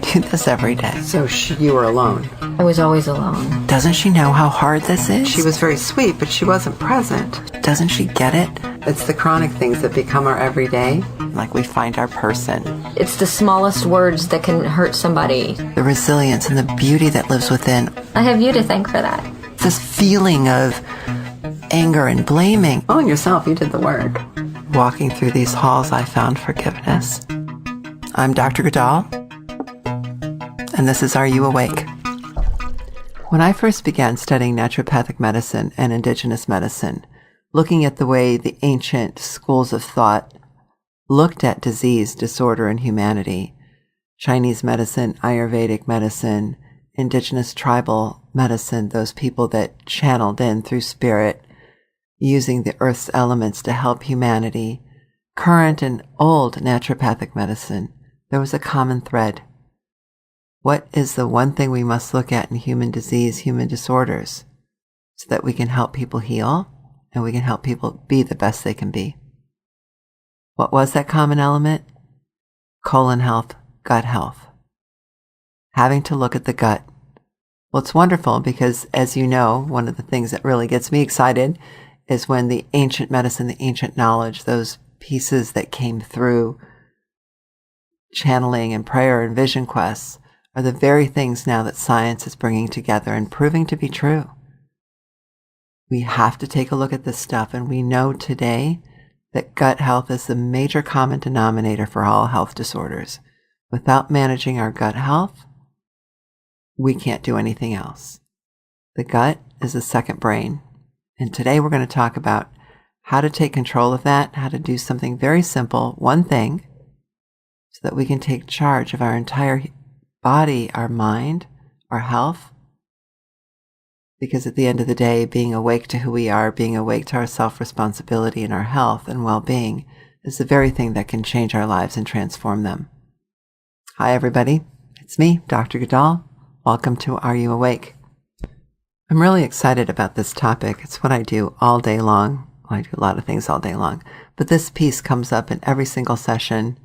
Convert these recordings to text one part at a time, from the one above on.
do this every day. So you were alone? I was always alone. Doesn't she know how hard this is? She was very sweet, but she wasn't present. Doesn't she get it? It's the chronic things that become our everyday. Like we find our person. It's the smallest words that can hurt somebody. The resilience and the beauty that lives within. I have you to thank for that. This feeling of anger and blaming. Own yourself, you did the work. Walking through these halls, I found forgiveness. I'm Dr. Guldal, and this is Are You Awake? When I first began studying naturopathic medicine and indigenous medicine, looking at the way the ancient schools of thought looked at disease, disorder, and humanity, Chinese medicine, Ayurvedic medicine, indigenous tribal medicine, those people that channeled in through spirit, using the earth's elements to help humanity, current and old naturopathic medicine, there was a common thread. What is the one thing we must look at in human disease, human disorders, so that we can help people heal and we can help people be the best they can be? What was that common element? Colon health, gut health. Having to look at the gut. Well, it's wonderful because, as you know, one of the things that really gets me excited is when the ancient medicine, the ancient knowledge, those pieces that came through channeling and prayer and vision quests are the very things now that science is bringing together and proving to be true. We have to take a look at this stuff, and we know today that gut health is the major common denominator for all health disorders. Without managing our gut health, we can't do anything else. The gut is the second brain. And today we're going to talk about how to take control of that, how to do something very simple, one thing, so that we can take charge of our entire body, our mind, our health. Because at the end of the day, being awake to who we are, being awake to our self-responsibility and our health and well-being is the very thing that can change our lives and transform them. Hi, everybody. It's me, Dr. Guldal. Welcome to Are You Awake? I'm really excited about this topic. It's what I do all day long. Well, I do a lot of things all day long, but this piece comes up in every single session,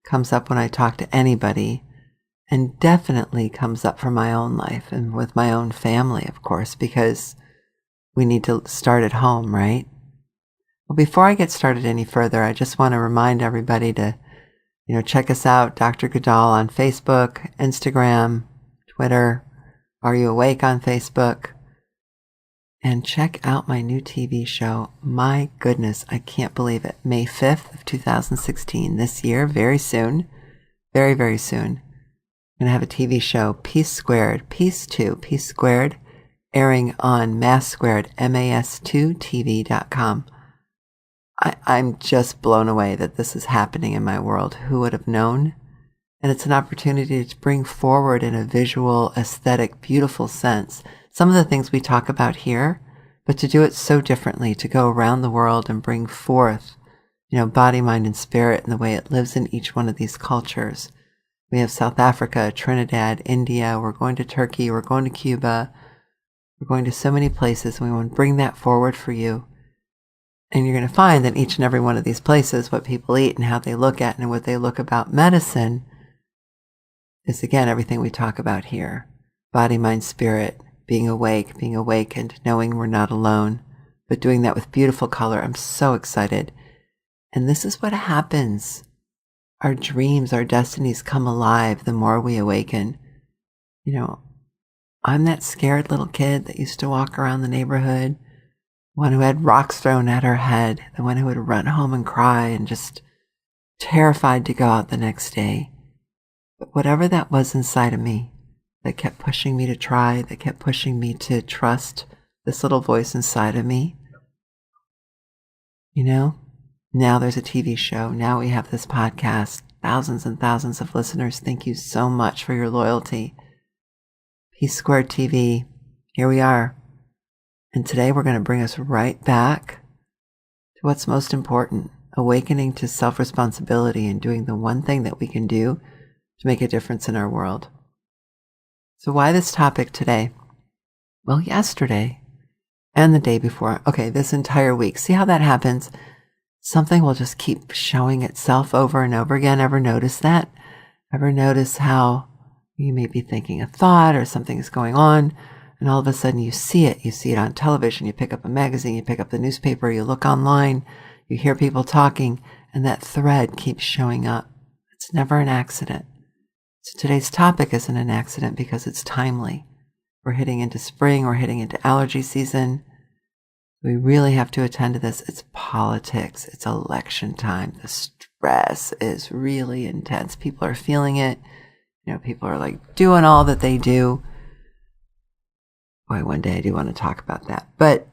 comes up when I talk to anybody, and definitely comes up for my own life and with my own family, of course, because we need to start at home, right? Well, before I get started any further, I just want to remind everybody to, check us out, Dr. Guldal on Facebook, Instagram, Twitter, Are You Awake on Facebook? And check out my new TV show. My goodness, I can't believe it. May 5th of 2016, this year, very soon, very, very soon. I'm going to have a TV show, Peace Squared, Peace 2, Peace Squared, airing on Mass Squared, mas2tv.com. I'm just blown away that this is happening in my world. Who would have known? And it's an opportunity to bring forward in a visual, aesthetic, beautiful sense some of the things we talk about here, but to do it so differently, to go around the world and bring forth, body, mind, and spirit in the way it lives in each one of these cultures. We have South Africa, Trinidad, India, we're going to Turkey, we're going to Cuba, we're going to so many places, and we want to bring that forward for you. And you're going to find that each and every one of these places, what people eat and how they look at and what they look about medicine is, again, everything we talk about here. Body, mind, spirit, being awake, being awakened, knowing we're not alone, but doing that with beautiful color. I'm so excited. And this is what happens. Our dreams, our destinies come alive the more we awaken. I'm that scared little kid that used to walk around the neighborhood, one who had rocks thrown at her head, the one who would run home and cry and just terrified to go out the next day. But whatever that was inside of me, that kept pushing me to try, that kept pushing me to trust this little voice inside of me. Now there's a TV show. Now we have this podcast. Thousands and thousands of listeners. Thank you so much for your loyalty. Peace Squared TV. Here we are. And today we're going to bring us right back to what's most important. Awakening to self-responsibility and doing the one thing that we can do to make a difference in our world. So why this topic today? Well, yesterday and the day before, this entire week, see how that happens? Something will just keep showing itself over and over again. Ever notice that? Ever notice how You may be thinking a thought or something is going on, and all of a sudden you see it. You see it on television. You pick up a magazine. You pick up the newspaper. You look online. You hear people talking, and that thread keeps showing up. It's never an accident. So today's topic isn't an accident because it's timely. We're hitting into spring. We're hitting into allergy season. We really have to attend to this. It's politics. It's election time. The stress is really intense. People are feeling it. People are like doing all that they do. Boy, one day I do want to talk about that. But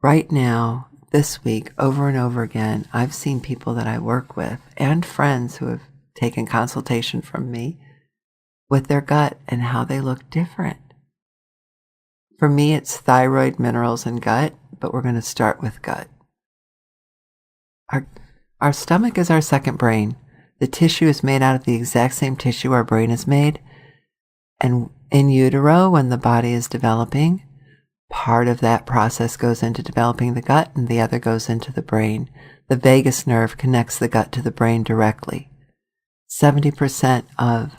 right now, this week, over and over again, I've seen people that I work with and friends who have taken consultation from me with their gut and how they look different. For me, it's thyroid, minerals, and gut, but we're going to start with gut. Our stomach is our second brain. The tissue is made out of the exact same tissue our brain is made. And in utero, when the body is developing, part of that process goes into developing the gut and the other goes into the brain. The vagus nerve connects the gut to the brain directly. 70% of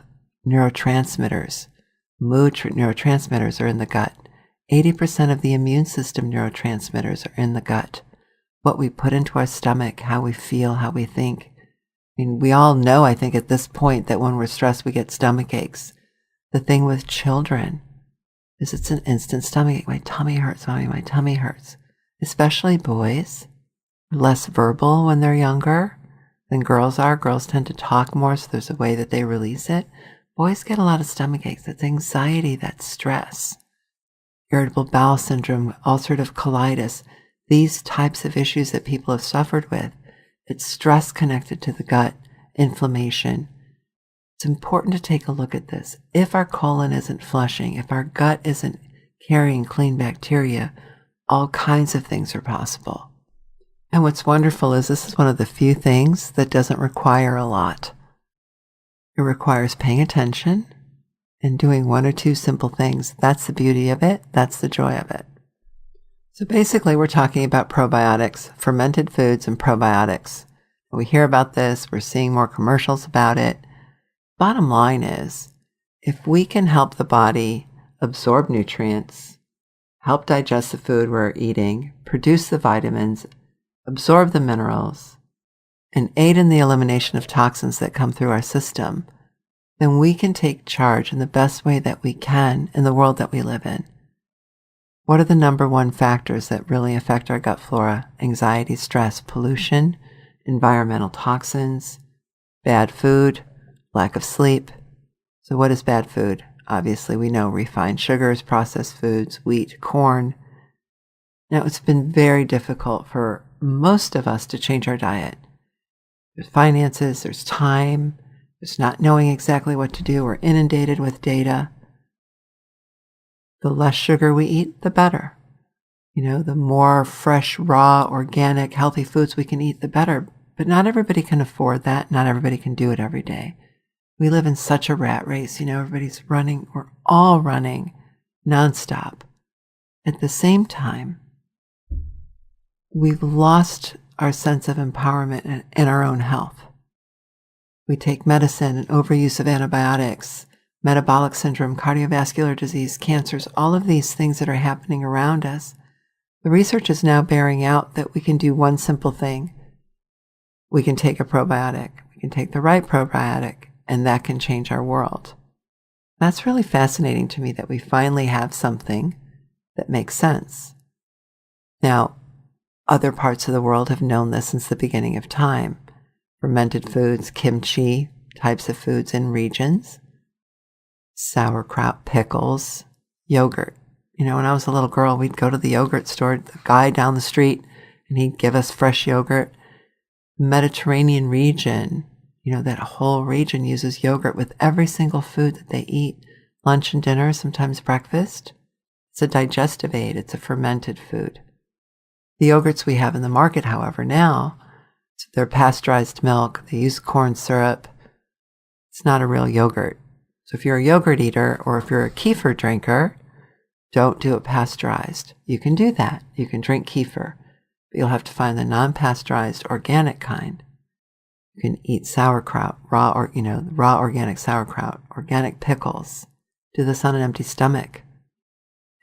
neurotransmitters, neurotransmitters are in the gut. 80% of the immune system neurotransmitters are in the gut. What we put into our stomach, how we feel, how we think. We all know, I think, at this point that when we're stressed, we get stomach aches. The thing with children is it's an instant stomach ache. My tummy hurts, Mommy, my tummy hurts. Especially boys, less verbal when they're younger than girls are. Girls tend to talk more, so there's a way that they release it. Boys get a lot of stomach aches. That's anxiety, that's stress. Irritable bowel syndrome, ulcerative colitis, these types of issues that people have suffered with. It's stress connected to the gut, inflammation. It's important to take a look at this. If our colon isn't flushing, if our gut isn't carrying clean bacteria, all kinds of things are possible. And what's wonderful is this is one of the few things that doesn't require a lot. It requires paying attention and doing one or two simple things. That's the beauty of it. That's the joy of it. So basically, we're talking about probiotics, fermented foods and probiotics. We hear about this. We're seeing more commercials about it. Bottom line is, if we can help the body absorb nutrients, help digest the food we're eating, produce the vitamins, absorb the minerals, and aid in the elimination of toxins that come through our system, then we can take charge in the best way that we can in the world that we live in. What are the number one factors that really affect our gut flora? Anxiety, stress, pollution, environmental toxins, bad food, lack of sleep. So what is bad food? Obviously, we know refined sugars, processed foods, wheat, corn. Now, it's been very difficult for most of us to change our diet. There's finances, there's time, there's not knowing exactly what to do. We're inundated with data. The less sugar we eat, the better. The more fresh, raw, organic, healthy foods we can eat, the better. But not everybody can afford that. Not everybody can do it every day. We live in such a rat race. Everybody's running. We're all running nonstop. At the same time, we've lost our sense of empowerment in our own health. We take medicine and overuse of antibiotics, metabolic syndrome, cardiovascular disease, cancers, all of these things that are happening around us. The research is now bearing out that we can do one simple thing. We can take a probiotic. We can take the right probiotic, and that can change our world. That's really fascinating to me that we finally have something that makes sense. Now, other parts of the world have known this since the beginning of time. Fermented foods, kimchi, types of foods in regions, sauerkraut, pickles, yogurt. When I was a little girl, we'd go to the yogurt store, the guy down the street, and he'd give us fresh yogurt. Mediterranean region, that whole region uses yogurt with every single food that they eat, lunch and dinner, sometimes breakfast. It's a digestive aid. It's a fermented food. The yogurts we have in the market, however, now, they're pasteurized milk. They use corn syrup. It's not a real yogurt. So if you're a yogurt eater or if you're a kefir drinker, don't do it pasteurized. You can do that. You can drink kefir, but you'll have to find the non-pasteurized organic kind. can eat sauerkraut, raw organic sauerkraut, organic pickles. Do this on an empty stomach.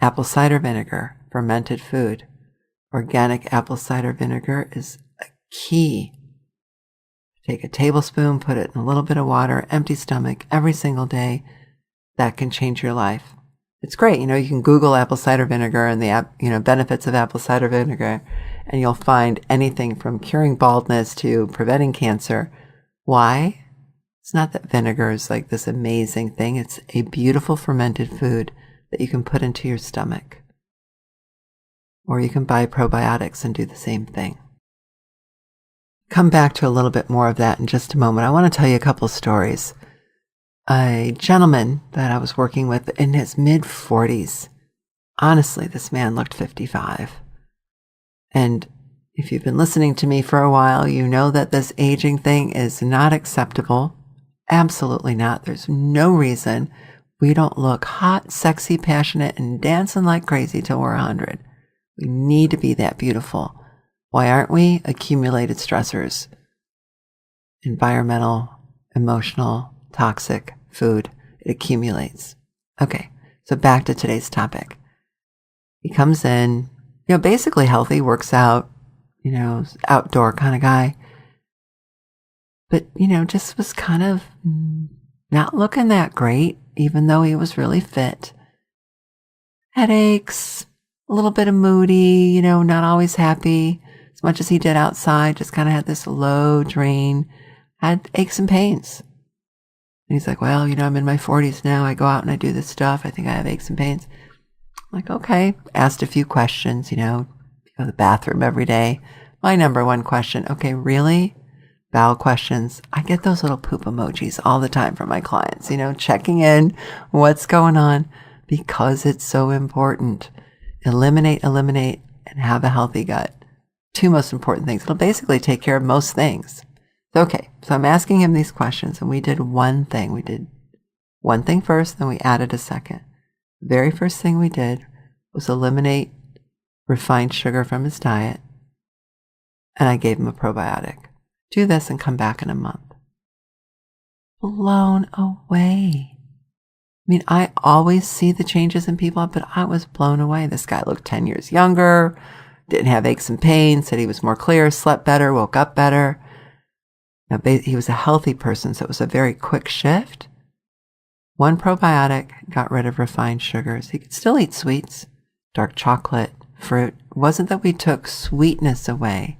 Apple cider vinegar, fermented food. Organic apple cider vinegar is a key. Take a tablespoon, put it in a little bit of water, empty stomach, every single day. That can change your life. It's great. You can Google apple cider vinegar and the benefits of apple cider vinegar, and you'll find anything from curing baldness to preventing cancer. Why? It's not that vinegar is like this amazing thing. It's a beautiful fermented food that you can put into your stomach. Or you can buy probiotics and do the same thing. Come back to a little bit more of that in just a moment. I want to tell you a couple of stories. A gentleman that I was working with in his mid-40s. Honestly, this man looked 55. And if you've been listening to me for a while, you know that this aging thing is not acceptable. Absolutely not. There's no reason we don't look hot, sexy, passionate, and dancing like crazy till we're 100. We need to be that beautiful. Why aren't we? Accumulated stressors. Environmental, emotional, toxic food. It accumulates. Okay, so back to today's topic. He comes in, basically healthy, works out, outdoor kind of guy. But, just was kind of not looking that great, even though he was really fit. Headaches, a little bit of moody, not always happy. As much as he did outside, just kind of had this low drain, had aches and pains. And he's like, well, I'm in my 40s now. I go out and I do this stuff. I think I have aches and pains. I'm like, okay. Asked a few questions, you go to the bathroom every day. My number one question, okay, really? Bowel questions. I get those little poop emojis all the time from my clients, checking in, what's going on, because it's so important. Eliminate, and have a healthy gut. Two most important things. It'll basically take care of most things. Okay, so I'm asking him these questions, and we did one thing. We did one thing first, then we added a second. The very first thing we did was eliminate refined sugar from his diet, and I gave him a probiotic. Do this and come back in a month. Blown away. I always see the changes in people, but I was blown away. This guy looked 10 years younger, didn't have aches and pains, said he was more clear, slept better, woke up better. Now, he was a healthy person, so it was a very quick shift. One probiotic got rid of refined sugars. He could still eat sweets, dark chocolate, fruit. It wasn't that we took sweetness away.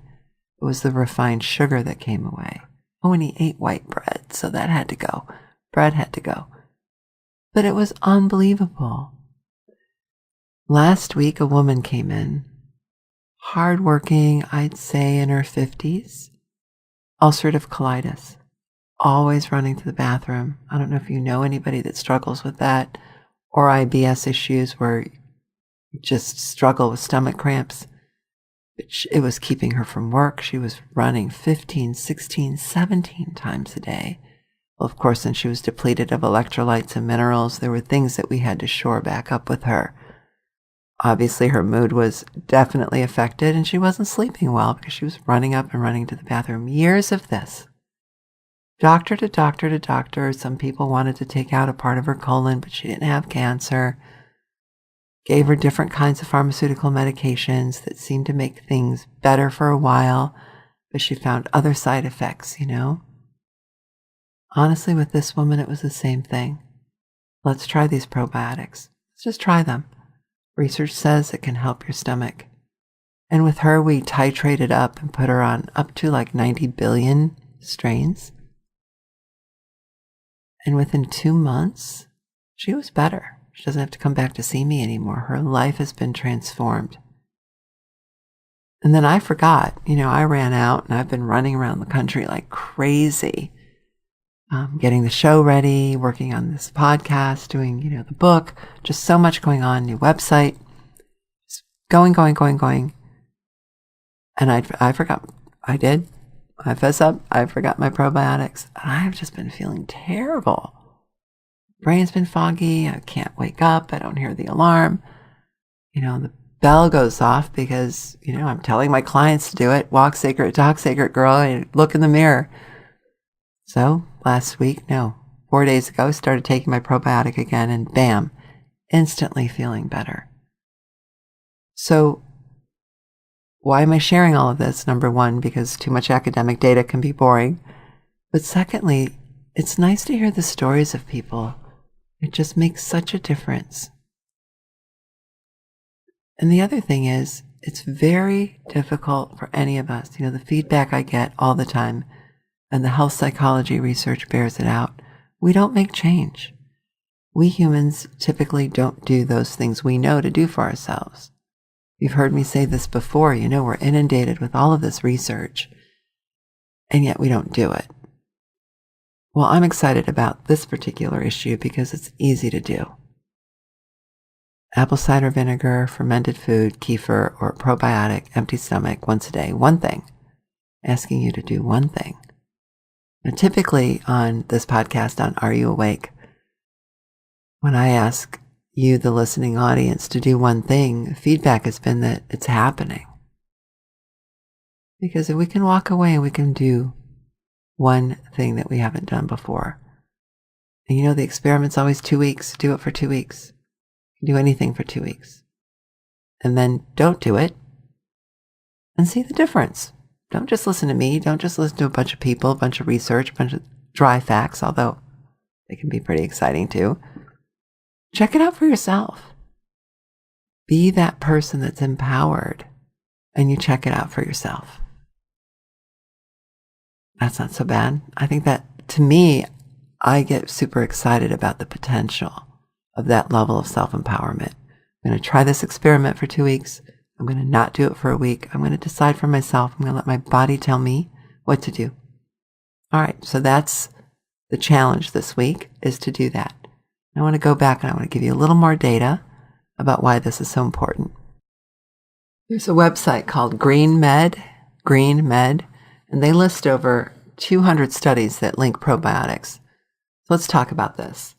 It was the refined sugar that came away. Oh, and he ate white bread, so that had to go. Bread had to go. But it was unbelievable. Last week, a woman came in, hardworking, I'd say in her 50s, ulcerative colitis, always running to the bathroom. I don't know if you know anybody that struggles with that, or IBS issues where you just struggle with stomach cramps. It was keeping her from work. She was running 15, 16, 17 times a day. Well, of course, then she was depleted of electrolytes and minerals. There were things that we had to shore back up with her. Obviously, her mood was definitely affected, and she wasn't sleeping well because she was running up and running to the bathroom. Years of this. Doctor to doctor to doctor. Some people wanted to take out a part of her colon, but she didn't have cancer. Gave her different kinds of pharmaceutical medications that seemed to make things better for a while, but she found other side effects, Honestly, with this woman, it was the same thing. Let's try these probiotics. Let's just try them. Research says it can help your stomach. And with her, we titrated up and put her on up to like 90 billion strains. And within 2 months, she was better. She doesn't have to come back to see me anymore. Her life has been transformed. And then I forgot, I ran out and I've been running around the country like crazy. Getting the show ready, working on this podcast, doing, the book, just so much going on, new website, just going. And I forgot, I fess up, I forgot my probiotics. And I've just been feeling terrible. Brain's been foggy, I can't wake up, I don't hear the alarm. The bell goes off because, I'm telling my clients to do it. Walk sacred, talk sacred, girl, and look in the mirror. So 4 days ago, I started taking my probiotic again, and bam, instantly feeling better. So why am I sharing all of this? Number one, because too much academic data can be boring. But secondly, it's nice to hear the stories of people. It just makes such a difference. And the other thing is, it's very difficult for any of us. The feedback I get all the time, and the health psychology research bears it out. We don't make change. We humans typically don't do those things we know to do for ourselves. You've heard me say this before, we're inundated with all of this research, and yet we don't do it. Well, I'm excited about this particular issue because it's easy to do. Apple cider vinegar, fermented food, kefir, or probiotic, empty stomach, once a day. One thing. Asking you to do one thing. Now, typically on this podcast on Are You Awake, when I ask you, the listening audience, to do one thing, feedback has been that it's happening. Because if we can walk away and we can do one thing that we haven't done before, and the experiment's always 2 weeks, do it for 2 weeks. Do anything for 2 weeks. And then don't do it and see the difference. Don't just listen to me. Don't just listen to a bunch of people, a bunch of research, a bunch of dry facts, although they can be pretty exciting too. Check it out for yourself. Be that person that's empowered, and you check it out for yourself. That's not so bad. I think that, to me, I get super excited about the potential of that level of self-empowerment. I'm going to try this experiment for 2 weeks. I'm going to not do it for a week. I'm going to decide for myself. I'm going to let my body tell me what to do. All right, so that's the challenge this week, is to do that. I want to go back and I want to give you a little more data about why this is so important. There's a website called Green Med, and they list over 200 studies that link probiotics. So let's talk about this.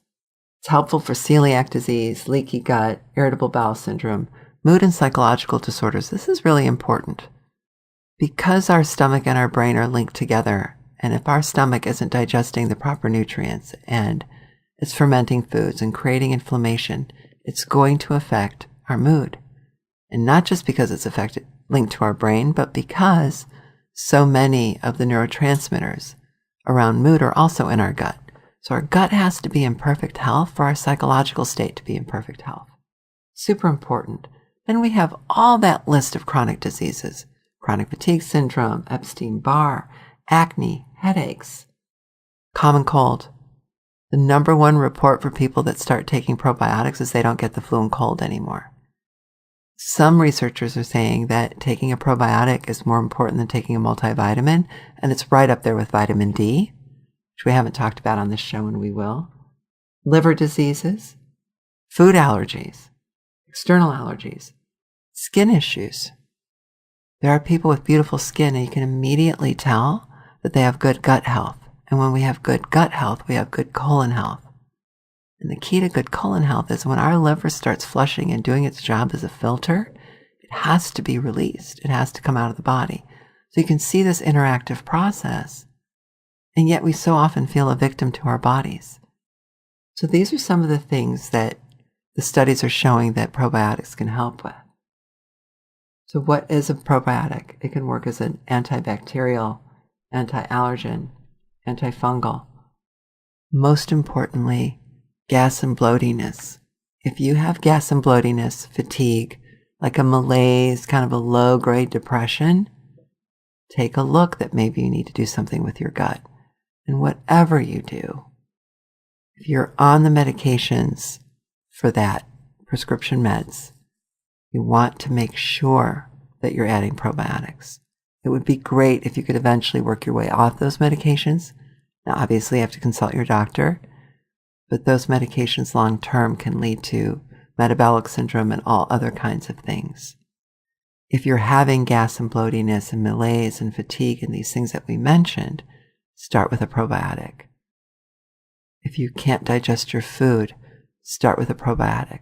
It's helpful for celiac disease, leaky gut, irritable bowel syndrome, mood and psychological disorders. This is really important because our stomach and our brain are linked together. And if our stomach isn't digesting the proper nutrients and it's fermenting foods and creating inflammation, it's going to affect our mood. And not just because it's linked to our brain, but because so many of the neurotransmitters around mood are also in our gut. So our gut has to be in perfect health for our psychological state to be in perfect health. Super important. Then we have all that list of chronic diseases: chronic fatigue syndrome, Epstein-Barr, acne, headaches, common cold. The number one report for people that start taking probiotics is they don't get the flu and cold anymore. Some researchers are saying that taking a probiotic is more important than taking a multivitamin, and it's right up there with vitamin D, which we haven't talked about on this show, and we will. Liver diseases, food allergies, external allergies, skin issues. There are people with beautiful skin, and you can immediately tell that they have good gut health. And when we have good gut health, we have good colon health. And the key to good colon health is when our liver starts flushing and doing its job as a filter, it has to be released. It has to come out of the body. So you can see this interactive process. And yet we so often feel a victim to our bodies. So these are some of the things that the studies are showing that probiotics can help with. So what is a probiotic? It can work as an antibacterial, anti-allergen, antifungal. Most importantly, gas and bloatiness. If you have gas and bloatiness, fatigue, like a malaise, kind of a low-grade depression, take a look that maybe you need to do something with your gut. And whatever you do, if you're on the medications for that, prescription meds, you want to make sure that you're adding probiotics. It would be great if you could eventually work your way off those medications. Now, obviously, you have to consult your doctor, but those medications long-term can lead to metabolic syndrome and all other kinds of things. If you're having gas and bloatiness and malaise and fatigue and these things that we mentioned, start with a probiotic. If you can't digest your food, start with a probiotic.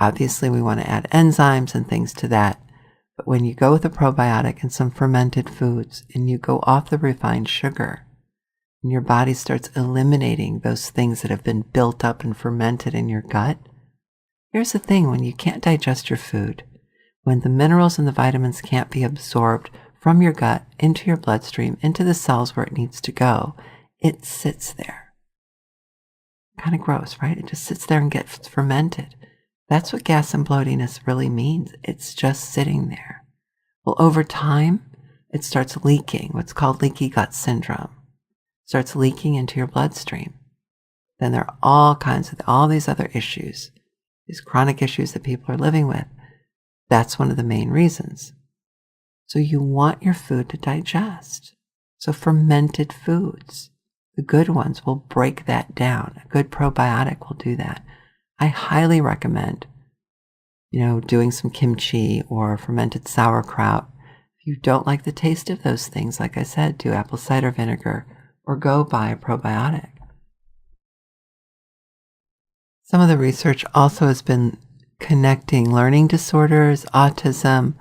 Obviously, we want to add enzymes and things to that. But when you go with a probiotic and some fermented foods and you go off the refined sugar, and your body starts eliminating those things that have been built up and fermented in your gut. Here's the thing, when you can't digest your food, when the minerals and the vitamins can't be absorbed from your gut into your bloodstream, into the cells where it needs to go, it sits there. Kind of gross, right? It just sits there and gets fermented. That's what gas and bloatiness really means. It's just sitting there. Well, over time, it starts leaking, what's called leaky gut syndrome. Starts leaking into your bloodstream. Then there are all these other issues, these chronic issues that people are living with. That's one of the main reasons. So you want your food to digest. So fermented foods, the good ones, will break that down. A good probiotic will do that. I highly recommend, doing some kimchi or fermented sauerkraut. If you don't like the taste of those things, like I said, do apple cider vinegar or go buy a probiotic. Some of the research also has been connecting learning disorders, autism,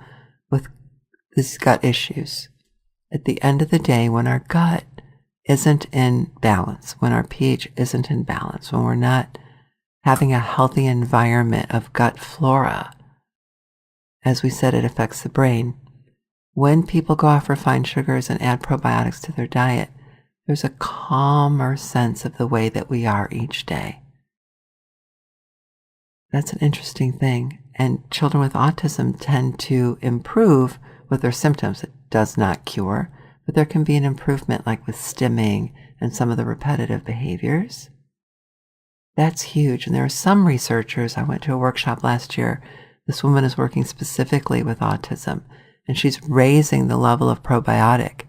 with these gut issues. At the end of the day, when our gut isn't in balance, when our pH isn't in balance, when we're not having a healthy environment of gut flora, as we said, it affects the brain. When people go off refined sugars and add probiotics to their diet, there's a calmer sense of the way that we are each day. That's an interesting thing. And children with autism tend to improve with their symptoms. It does not cure, but there can be an improvement, like with stimming and some of the repetitive behaviors. That's huge. And there are some researchers, I went to a workshop last year. This woman is working specifically with autism, and she's raising the level of probiotic.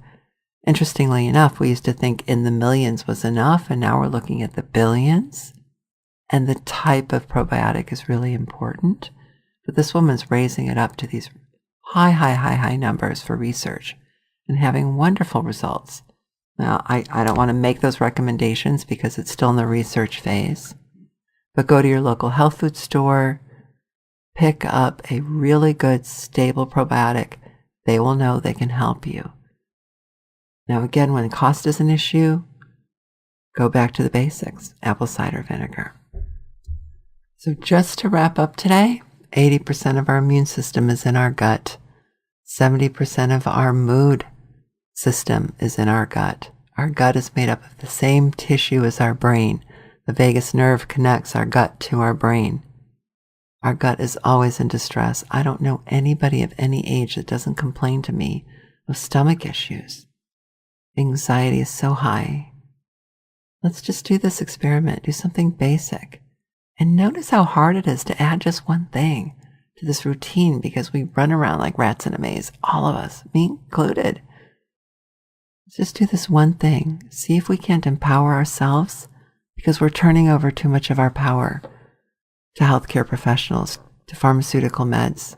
Interestingly enough, we used to think in the millions was enough, and now we're looking at the billions. And the type of probiotic is really important. But this woman's raising it up to these high numbers for research and having wonderful results. Now, I don't want to make those recommendations because it's still in the research phase. But go to your local health food store, pick up a really good, stable probiotic. They will know they can help you. Now, again, when cost is an issue, go back to the basics, apple cider vinegar. So just to wrap up today, 80% of our immune system is in our gut. 70% of our mood system is in our gut. Our gut is made up of the same tissue as our brain. The vagus nerve connects our gut to our brain. Our gut is always in distress. I don't know anybody of any age that doesn't complain to me of stomach issues. Anxiety is so high. Let's just do this experiment. Do something basic. And notice how hard it is to add just one thing to this routine, because we run around like rats in a maze, all of us, me included. Let's just do this one thing. See if we can't empower ourselves, because we're turning over too much of our power to healthcare professionals, to pharmaceutical meds.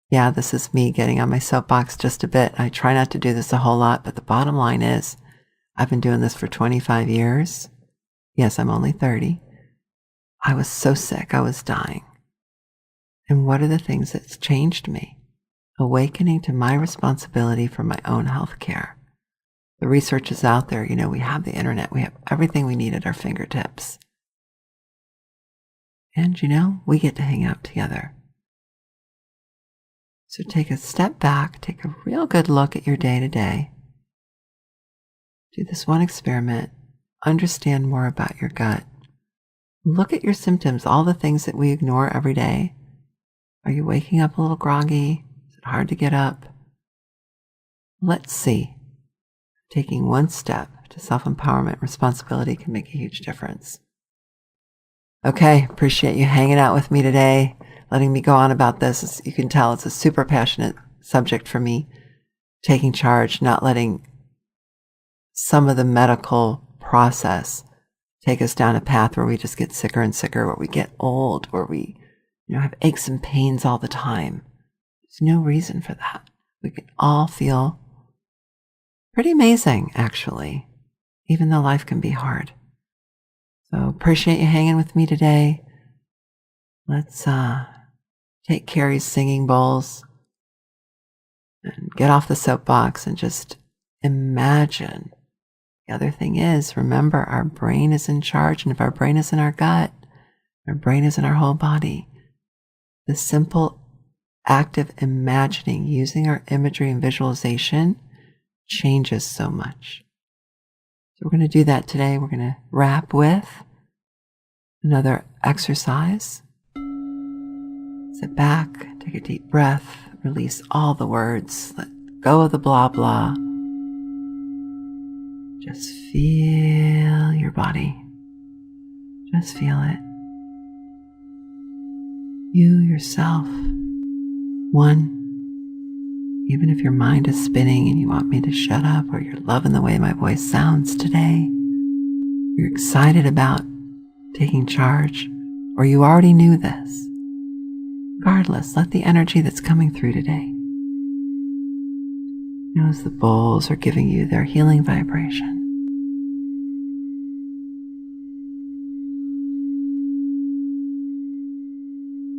Yeah, this is me getting on my soapbox just a bit. I try not to do this a whole lot, but the bottom line is I've been doing this for 25 years. Yes, I'm only 30. I was so sick, I was dying. And what are the things that's changed me? Awakening to my responsibility for my own health care. The research is out there. We have the internet. We have everything we need at our fingertips. And, we get to hang out together. So take a step back, take a real good look at your day to day. Do this one experiment. Understand more about your gut. Look at your symptoms, all the things that we ignore every day. Are you waking up a little groggy? Is it hard to get up? Let's see. Taking one step to self-empowerment, responsibility can make a huge difference. Okay, appreciate you hanging out with me today, letting me go on about this. As you can tell, it's a super passionate subject for me. Taking charge, not letting some of the medical process take us down a path where we just get sicker and sicker, where we get old, where we have aches and pains all the time. There's no reason for that. We can all feel pretty amazing, actually, even though life can be hard. So appreciate you hanging with me today. Let's take Carrie's singing bowls and get off the soapbox and just imagine The other thing is, remember, our brain is in charge, and if our brain is in our gut, our brain is in our whole body. The simple act of imagining, using our imagery and visualization, changes so much. So we're going to do that today. We're going to wrap with another exercise. Sit back, take a deep breath, release all the words, let go of the blah blah. Just feel your body. Just feel it. You yourself, one. Even if your mind is spinning and you want me to shut up, or you're loving the way my voice sounds today, you're excited about taking charge, or you already knew this. Regardless, let the energy that's coming through today, as the bowls are giving you their healing vibration.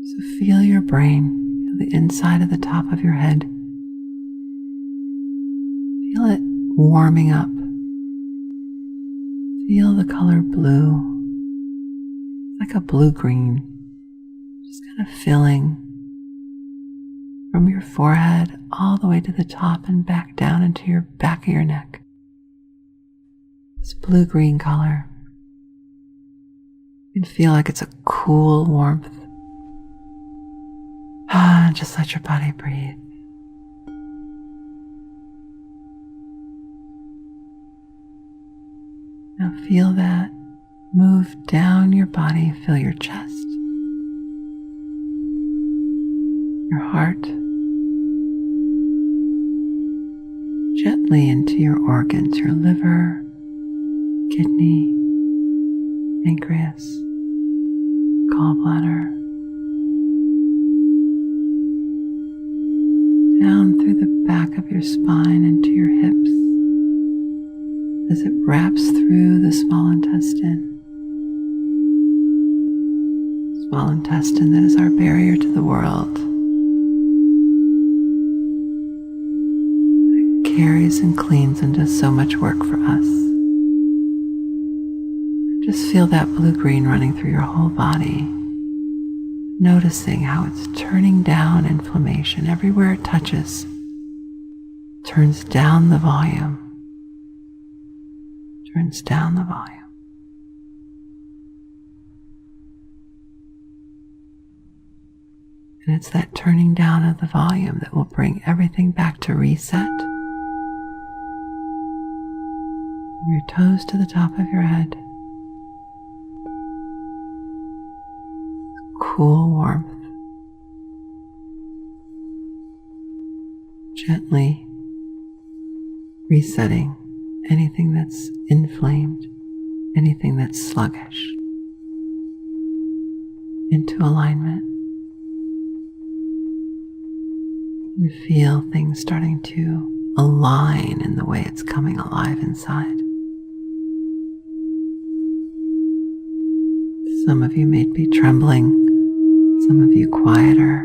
So feel your brain, feel the inside of the top of your head. Feel it warming up. Feel the color blue, like a blue-green, just kind of filling from your forehead all the way to the top and back down into your back of your neck. This blue-green color. You can feel like it's a cool warmth. Just let your body breathe. Now feel that move down your body, feel your chest, your heart, gently into your organs, your liver, kidney, pancreas, gallbladder, down through the back of your spine into your hips, as it wraps through the small intestine. Small intestine that is our barrier to the world. It carries and cleans and does so much work for us. Just feel that blue-green running through your whole body, noticing how it's turning down inflammation everywhere it touches. Turns down the volume. Turns down the volume. And it's that turning down of the volume that will bring everything back to reset. From your toes to the top of your head. Cool warmth. Gently resetting anything that's inflamed, anything that's sluggish, into alignment. You feel things starting to align in the way it's coming alive inside. Some of you may be trembling, some of you quieter.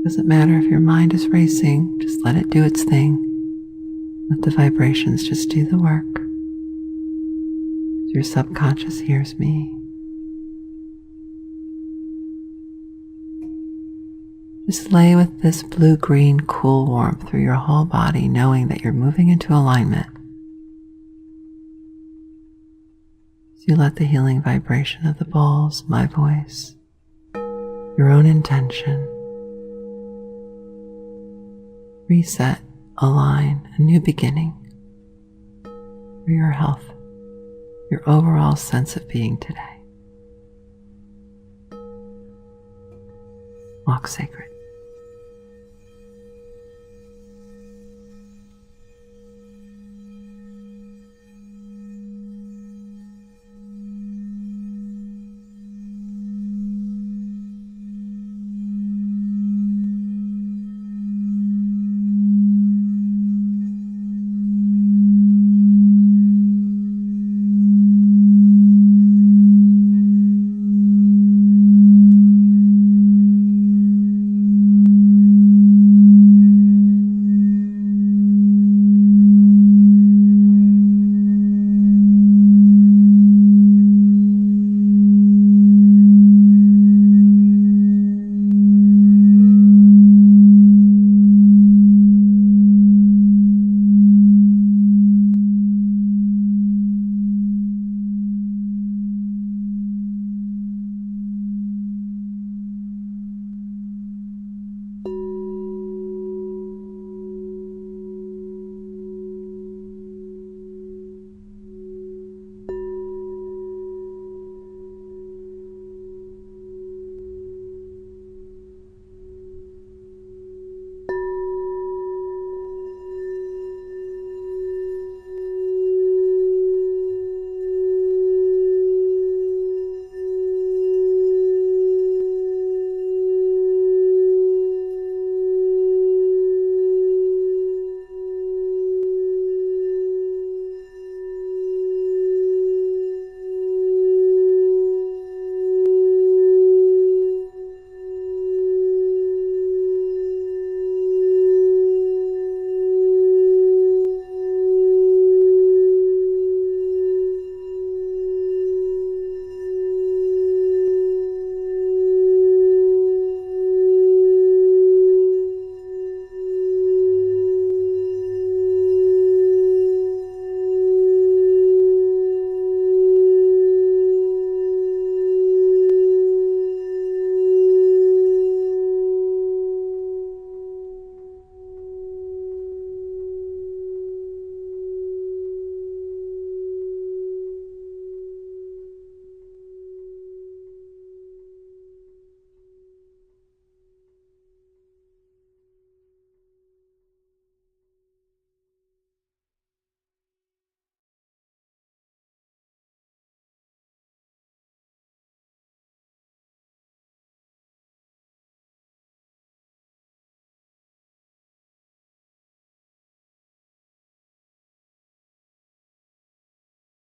Doesn't matter if your mind is racing, just let it do its thing. Let the vibrations just do the work. Your subconscious hears me. Just lay with this blue-green cool warmth through your whole body, knowing that you're moving into alignment. So you let the healing vibration of the bowls, my voice, your own intention, reset, align, a new beginning for your health, your overall sense of being today. Walk sacred.